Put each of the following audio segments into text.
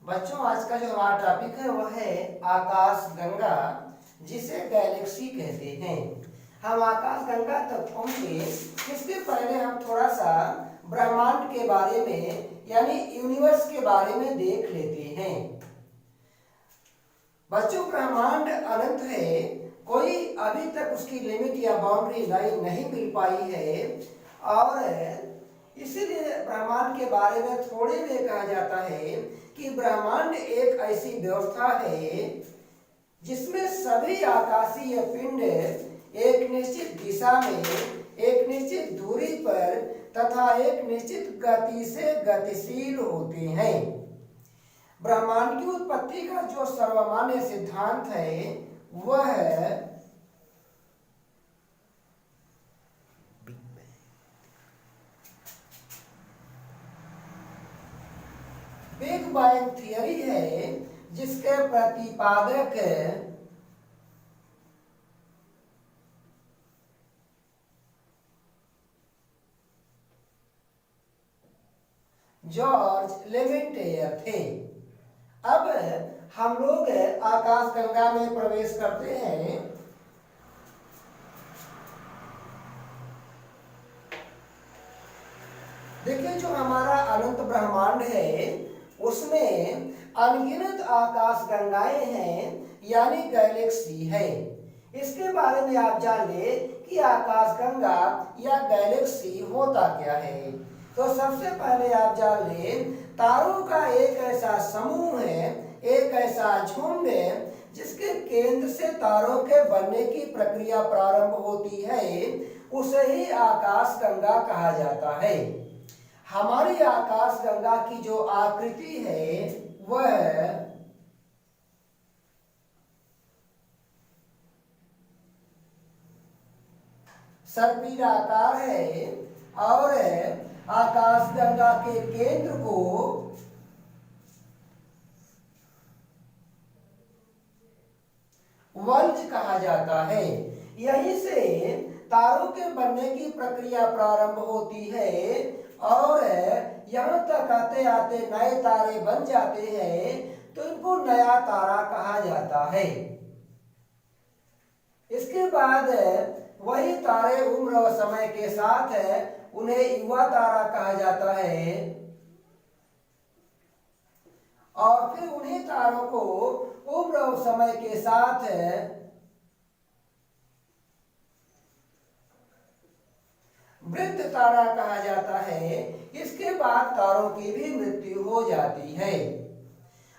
बच्चों, आज का जो हमारा टॉपिक है वह है आकाश गंगा, जिसे गैलेक्सी कहते हैं। हम आकाश गंगा तक पहुंचे, इसके पहले हम थोड़ा सा ब्रह्मांड के बारे में यानी यूनिवर्स के बारे में देख लेते हैं। बच्चों, ब्रह्मांड अनंत है, कोई अभी तक उसकी लिमिट या बाउंड्री लाइन नहीं मिल पाई है और इसीलिए ब्रह्मांड के बारे में थोड़े में कहा जाता है कि ब्रह्मांड एक ऐसी व्यवस्था है जिसमें सभी आकाशीय पिंड एक निश्चित दिशा में, एक निश्चित दूरी पर तथा एक निश्चित गति से गतिशील होते हैं। ब्रह्मांड की उत्पत्ति का जो सर्वमान्य सिद्धांत है वह बिग बैंग थियरी है, जिसके प्रतिपादक जॉर्ज लेवेंटियर थे। अब हम लोग आकाश गंगा में प्रवेश करते हैं। देखिए, जो हमारा अनंत ब्रह्मांड है उसमें अनगिनत आकाश गंगाएं हैं यानी गैलेक्सी है। इसके बारे में आप जान ले कि आकाश गंगा या गैलेक्सी होता क्या है। तो सबसे पहले आप जान ले, तारों का एक ऐसा समूह है, एक ऐसा झुंड है जिसके केंद्र से तारों के बनने की प्रक्रिया प्रारंभ होती है, उसे ही आकाश गंगा कहा जाता है। हमारी आकाश गंगा की जो आकृति है वह सर्पिलाकार है और आकाश गंगा के केंद्र को वंश कहा जाता है। यहीं से तारों के बनने की प्रक्रिया प्रारंभ होती है और यहाँ तक आते आते नए तारे बन जाते हैं, तो इनको नया तारा कहा जाता है। इसके बाद वही तारे उम्र और समय के साथ उन्हें युवा तारा कहा जाता है और फिर उन्हीं तारों को उम्र और समय के साथ वृद्ध तारा कहा जाता है। इसके बाद तारों की भी मृत्यु हो जाती है।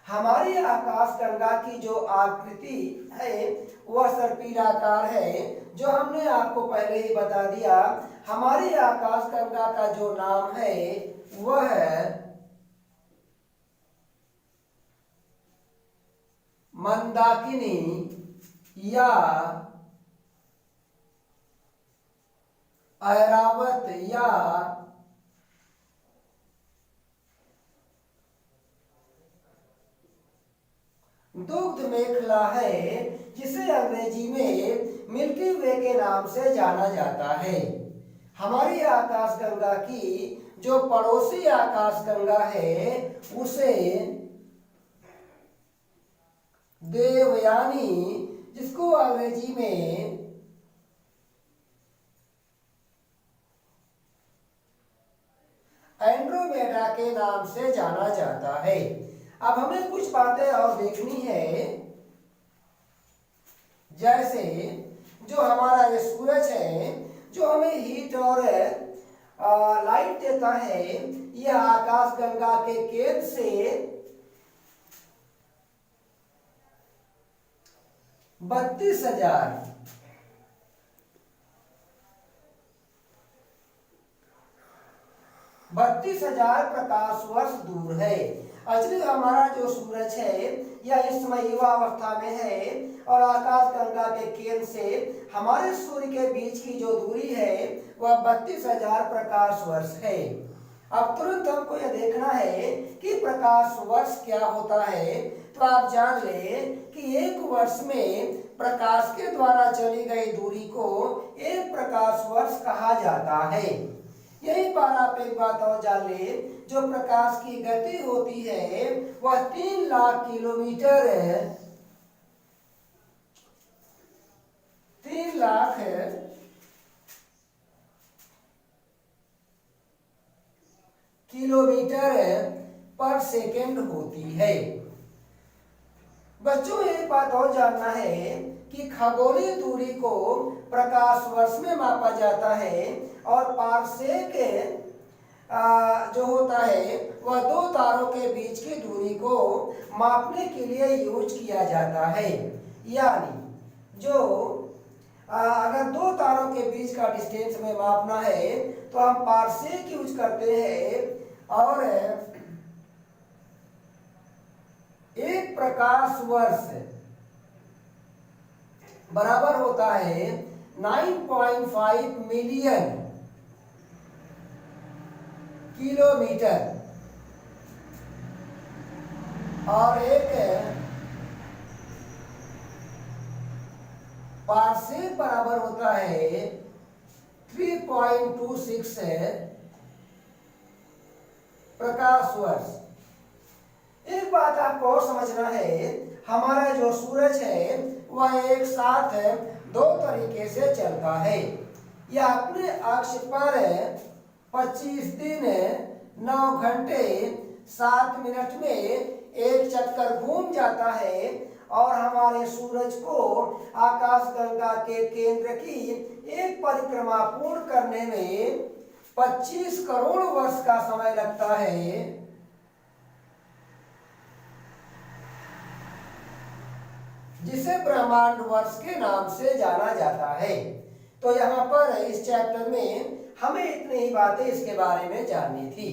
हमारी आकाश गंगा की जो आकृति है वह सर्पिलाकार है, जो हमने आपको पहले ही बता दिया। हमारी आकाश गंगा का जो नाम है वह मंदाकिनी या ऐरावत या दुग्ध मेखला है, जिसे अंग्रेजी में मिल्की वे के नाम से जाना जाता है। हमारी आकाश गंगा की जो पड़ोसी आकाश गंगा है उसे देवयानी, जिसको अंग्रेजी में एंड्रोमेडा के नाम से जाना जाता है। अब हमें कुछ बातें और देखनी है, जैसे जो हमारा ये सूरज है जो हमें हीट और लाइट देता है, यह आकाश गंगा के केंद्र से 32,000 प्रकाश वर्ष दूर है। एक्चुअली हमारा जो सूरज है यह इस समय युवा अवस्था में है और आकाश गंगा के केंद्र से हमारे सूर्य के बीच की जो दूरी है वह 32,000 प्रकाश वर्ष है। अब तुरंत हमको यह देखना है कि प्रकाश वर्ष क्या होता है। तो आप जान ले कि एक वर्ष में प्रकाश के द्वारा चली गई दूरी को एक प्रकाश वर्ष कहा जाता है। यहीं पर आप एक बात और जान ले, जो प्रकाश की गति होती है वह 3 लाख किलोमीटर 3 लाख किलोमीटर पर सेकेंड होती है। बच्चों एक बात और जानना है कि खगोलीय दूरी को प्रकाश वर्ष में मापा जाता है और पारसेक जो होता है वह दो तारों के बीच की दूरी को मापने के लिए यूज किया जाता है। यानी जो अगर दो तारों के बीच का डिस्टेंस में मापना है तो हम पारसेक यूज करते हैं और एक प्रकाश वर्ष बराबर होता है 9.5 मिलियन किलोमीटर और एक पारसेक बराबर होता है 3.26 प्रकाश वर्ष। एक बात आपको और समझना है, हमारा जो सूरज है वह एक साथ दो तरीके से चलता है। यह अपने अक्ष पर 25 दिन 9 घंटे 7 मिनट में एक चक्कर घूम जाता है और हमारे सूरज को आकाशगंगा के केंद्र की एक परिक्रमा पूर्ण करने में 25 करोड़ वर्ष का समय लगता है। जिसे ब्रह्मांड वर्ष के नाम से जाना जाता है। तो यहाँ पर इस चैप्टर में हमें इतनी ही बातें इसके बारे में जाननी थी।